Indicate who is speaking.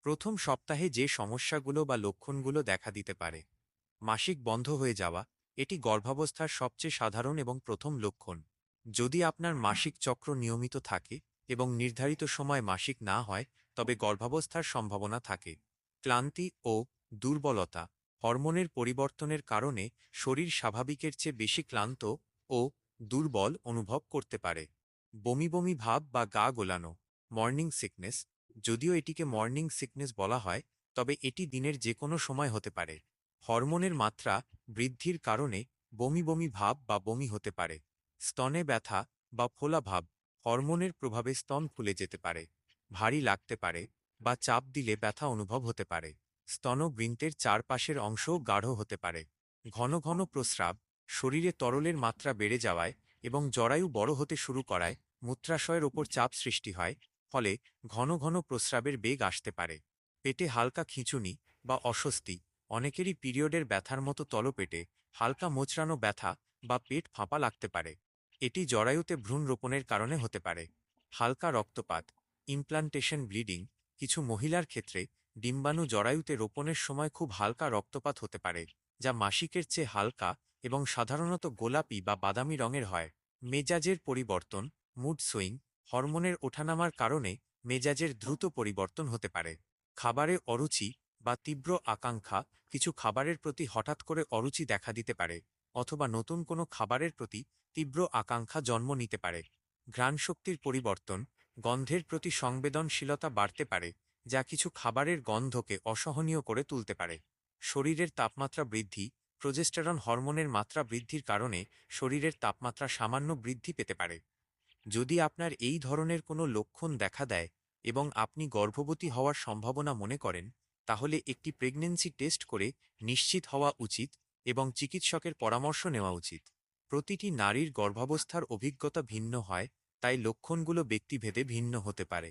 Speaker 1: প্রথম সপ্তাহে যে সমস্যাগুলো বা লক্ষণগুলো দেখা দিতে পারে। মাসিক বন্ধ হয়ে যাওয়া, এটি গর্ভাবস্থার সবচেয়ে সাধারণ এবং প্রথম লক্ষণ। যদি আপনার মাসিক চক্র নিয়মিত থাকে এবং নির্ধারিত সময় মাসিক না হয়, তবে গর্ভাবস্থার সম্ভাবনা থাকে। ক্লান্তি ও দুর্বলতা, হরমোনের পরিবর্তনের কারণে শরীর স্বাভাবিকের চেয়ে বেশি ক্লান্ত ও দুর্বল অনুভব করতে পারে। বমি বমি ভাব বা গা গোলানো, মর্নিং সিকনেস। যদিও এটিকে মর্নিং সিকনেস বলা হয়, তবে এটি দিনের যে কোনো সময় হতে পারে। হরমোনের মাত্রা বৃদ্ধির কারণে বমি বমি ভাব বা বমি হতে পারে। স্তনে ব্যথা বা ফোলা ভাব, হরমোনের প্রভাবে স্তন ফুলে যেতে পারে। ভারী লাগতে পারে বা চাপ দিলে ব্যথা অনুভব হতে পারে। স্তনবৃন্তের চারপাশের অংশও গাঢ় হতে পারে। ঘন ঘন প্রস্রাব, শরীরে তরলের মাত্রা বেড়ে যাওয়ায় এবং জরায়ু বড় হতে শুরু করায় মূত্রাশয়ের ওপর চাপ সৃষ্টি হয়, ফলে ঘন ঘন প্রস্রাবের বেগ আসতে পারে। পেটে হালকা খিঁচুনি বা অস্বস্তি, অনেকেরই পিরিয়ডের ব্যথার মতো তলপেটে হালকা মোচড়ানো ব্যথা বা পেট ফাঁপা লাগতে পারে। এটি জরায়ুতে ভ্রূণ রোপণের কারণে হতে পারে। হালকা রক্তপাত, ইমপ্লান্টেশন ব্লিডিং, কিছু মহিলার ক্ষেত্রে ডিম্বাণু জরায়ুতে রোপণের সময় খুব হালকা রক্তপাত হতে পারে, যা মাসিকের চেয়ে হালকা এবং সাধারণত গোলাপি বা বাদামি রঙের হয়। মেজাজের পরিবর্তন, মুড সুইং, হরমোনের ওঠানামার কারণে মেজাজের দ্রুত পরিবর্তন হতে পারে। খাবারে অরুচি বা তীব্র আকাঙ্ক্ষা, কিছু খাবারের প্রতি হঠাৎ করে অরুচি দেখা দিতে পারে, অথবা নতুন কোনো খাবারের প্রতি তীব্র আকাঙ্ক্ষা জন্ম নিতে পারে। ঘ্রাণশক্তির পরিবর্তন, গন্ধের প্রতি সংবেদনশীলতা বাড়তে পারে, যা কিছু খাবারের গন্ধকে অসহনীয় করে তুলতে পারে। শরীরের তাপমাত্রা বৃদ্ধি, প্রোজেস্টেরন হরমোনের মাত্রা বৃদ্ধির কারণে শরীরের তাপমাত্রা সামান্য বৃদ্ধি পেতে পারে। যদি আপনার এই ধরনের কোনো লক্ষণ দেখা দেয় এবং আপনি গর্ভবতী হওয়ার সম্ভাবনা মনে করেন, তাহলে একটি প্রেগন্যান্সি টেস্ট করে নিশ্চিত হওয়া উচিত এবং চিকিৎসকের পরামর্শ নেওয়া উচিত। প্রতিটি নারীর গর্ভাবস্থার অভিজ্ঞতা ভিন্ন হয়, তাই লক্ষণগুলো ব্যক্তিভেদে ভিন্ন হতে পারে।